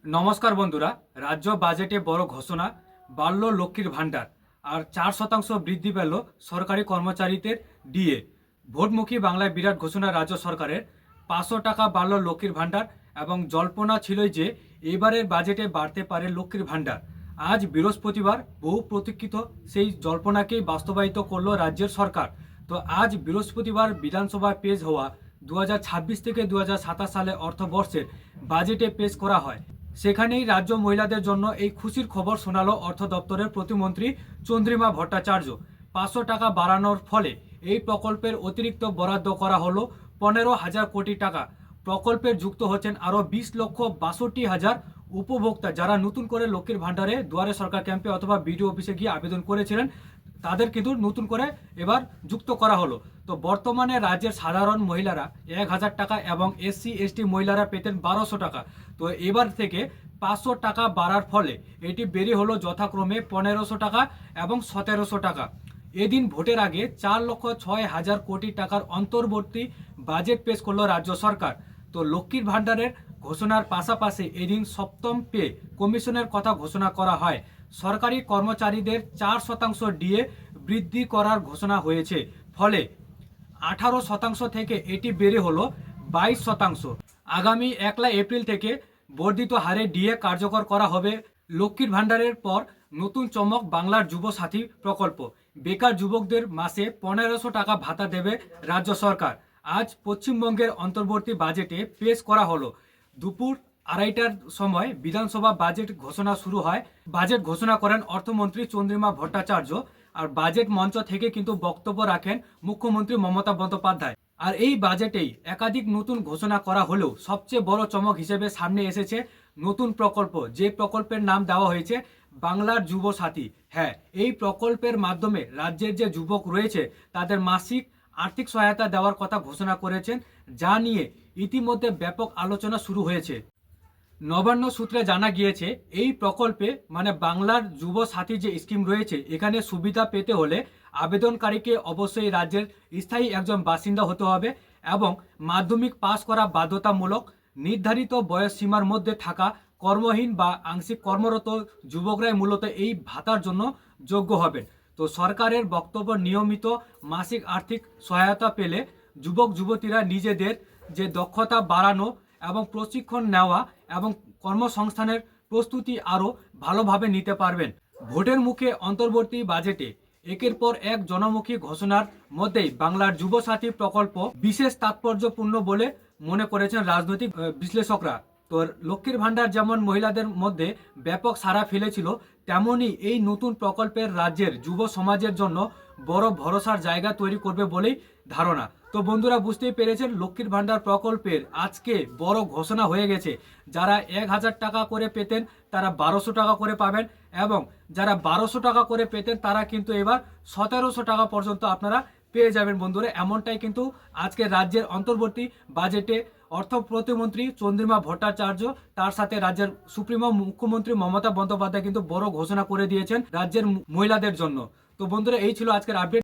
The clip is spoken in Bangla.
নমস্কার বন্ধুরা। রাজ্য বাজেটে বড় ঘোষণা, বাড়ল লক্ষ্মীর ভাণ্ডার আর 4% বৃদ্ধি পেল সরকারি কর্মচারীদের ডিএ। ভোটমুখী বাংলায় বিরাট ঘোষণা রাজ্য সরকারের। 500 টাকা বাড়ল লক্ষ্মীর ভাণ্ডার এবং জল্পনা ছিলই যে এবারের বাজেটে বাড়তে পারে লক্ষ্মীর ভাণ্ডার। আজ বৃহস্পতিবার বহু প্রতীক্ষিত সেই জল্পনাকেই বাস্তবায়িত করল রাজ্যের সরকার। তো আজ বৃহস্পতিবার বিধানসভায় পেশ হওয়া 2026 থেকে 2027 সালে অর্থবর্ষের বাজেটে পেশ করা হয়। সেখানেই রাজ্য মহিলাদের জন্য এই খুশির খবর শোনালো অর্থ দপ্তরের প্রতিমন্ত্রী চন্দ্রিমা ভট্টাচার্য। 500 টাকা বাড়ানোর ফলে এই প্রকল্পের অতিরিক্ত বরাদ্দ করা হলো 15,000 কোটি টাকা। প্রকল্পে যুক্ত হচ্ছেন আরও 20,62,000 উপভোক্তা, যারা নতুন করে লক্ষ্মীর ভাণ্ডারে দুয়ারে সরকার ক্যাম্পে অথবা বিডিও অফিসে গিয়ে আবেদন করেছিলেন। তাদের কিন্তু নতুন করে এবার যুক্ত করা হলো। তো বর্তমানে রাজ্যের সাধারণ মহিলারা 1,000 টাকা এবং SC ST মহিলারা পেতেন 1200 টাকা। তো এবার থেকে 500 টাকা বাড়ার ফলে এটি বেরিয়ে হলো যথাক্রমে 1500 টাকা এবং 1700 টাকা। এদিন ভোটের আগে 4,06,000 কোটি টাকার অন্তর্বর্তী বাজেট পেশ করলো রাজ্য সরকার। তো লক্ষ্মীর ভাণ্ডারের ঘোষণার পাশাপাশি এদিন সপ্তম পে কমিশনের কথা ঘোষণা করা হয়। সরকারি কর্মচারীদের 4% ডিএ বৃদ্ধি করার ঘোষণা হয়েছে, ফলে 18% থেকে এটি বেড়ে হলো 22%। আগামী 1 এপ্রিল থেকে বর্ধিত হারে ডিএ কার্যকর করা হবে। লক্ষ্মীর ভাণ্ডারের পর নতুন চমক বাংলার যুব সাথী প্রকল্প। বেকার যুবকদের মাসে 1500 টাকা ভাতা দেবে রাজ্য সরকার। আজ পশ্চিমবঙ্গের অন্তর্বর্তী বাজেটে পেশ করা হলো। দুপুর 2:30টার সময় বিধানসভা বাজেট ঘোষণা শুরু হয়। বাজেট ঘোষণা করেন অর্থমন্ত্রী চন্দ্রিমা ভট্টাচার্য। আর বাজেট মঞ্চ থেকে কিন্তু বক্তব্য রাখেন মুখ্যমন্ত্রী মমতা বন্দ্যোপাধ্যায়। আর এই বাজেটেই একাধিক নতুন ঘোষণা করা হলেও সবচেয়ে বড় চমক হিসেবে সামনে এসেছে নতুন প্রকল্প, যে প্রকল্পের নাম দেওয়া হয়েছে বাংলার যুব সাথী। হ্যাঁ, এই প্রকল্পের মাধ্যমে রাজ্যের যে যুবক রয়েছে তাদের মাসিক আর্থিক সহায়তা দেওয়ার কথা ঘোষণা করেছেন, যা নিয়ে ইতিমধ্যে ব্যাপক আলোচনা শুরু হয়েছে। নবান্ন সূত্রে জানা গিয়েছে এই প্রকল্পে মানে বাংলার যুব সাথী যে স্কিম রয়েছে, এখানে সুবিধা পেতে হলে আবেদনকারীকে অবশ্যই রাজ্যের স্থায়ী একজন বাসিন্দা হতে হবে এবং মাধ্যমিক পাস করা বাধ্যতামূলক। নির্ধারিত বয়স সীমার মধ্যে থাকা কর্মহীন বা আংশিক কর্মরত যুবকরাই মূলত এই ভাতার জন্য যোগ্য হবেন। তো সরকারের বক্তব্য, নিয়মিত মাসিক আর্থিক সহায়তা পেলে যুবক যুবতীরা নিজেদের যে দক্ষতা বাড়ানো এবং প্রশিক্ষণ নেওয়া এবং কর্মসংস্থানের প্রস্তুতি আরও ভালোভাবে নিতে পারবেন। ভোটের মুখে অন্তর্বর্তী বাজেটে একের পর এক জনমুখী ঘোষণার মধ্যেই বাংলার যুবসাথী প্রকল্প বিশেষ তাৎপর্যপূর্ণ বলে মনে করেছেন রাজনৈতিক বিশ্লেষকরা। তো লক্ষ্মীর ভাণ্ডার যেমন মহিলাদের মধ্যে ব্যাপক সাড়া ফেলেছিল, তেমনি এই নতুন প্রকল্পের রাজ্যের যুব সমাজের জন্য বড় ভরসার জায়গা তৈরি করবে বলেই ধারণা। তো বন্ধুরা, বুঝতেই পেরেছেন লক্ষ্মীর ভাণ্ডার প্রকল্পের আজকে বড় ঘোষণা হয়ে গেছে। যারা 1,000 টাকা করে পেতেন তারা 1200 টাকা করে পাবেন এবং যারা 1200 টাকা করে পেতেন তারা কিন্তু এবার 1700 টাকা পর্যন্ত আপনারা পেয়ে যাবেন বন্ধুরা। এমনটাই কিন্তু আজকে রাজ্যের অন্তর্বর্তী বাজেটে অর্থ প্রতিমন্ত্রী চন্দ্রিমা ভট্টাচার্য, তার সাথে রাজ্যের সুপ্রিমো মুখ্যমন্ত্রী মমতা বন্দ্যোপাধ্যায় কিন্তু বড় ঘোষণা করে দিয়েছেন রাজ্যের মহিলাদের জন্য। তো বন্ধুরা, এই ছিল আজকের আপডেট।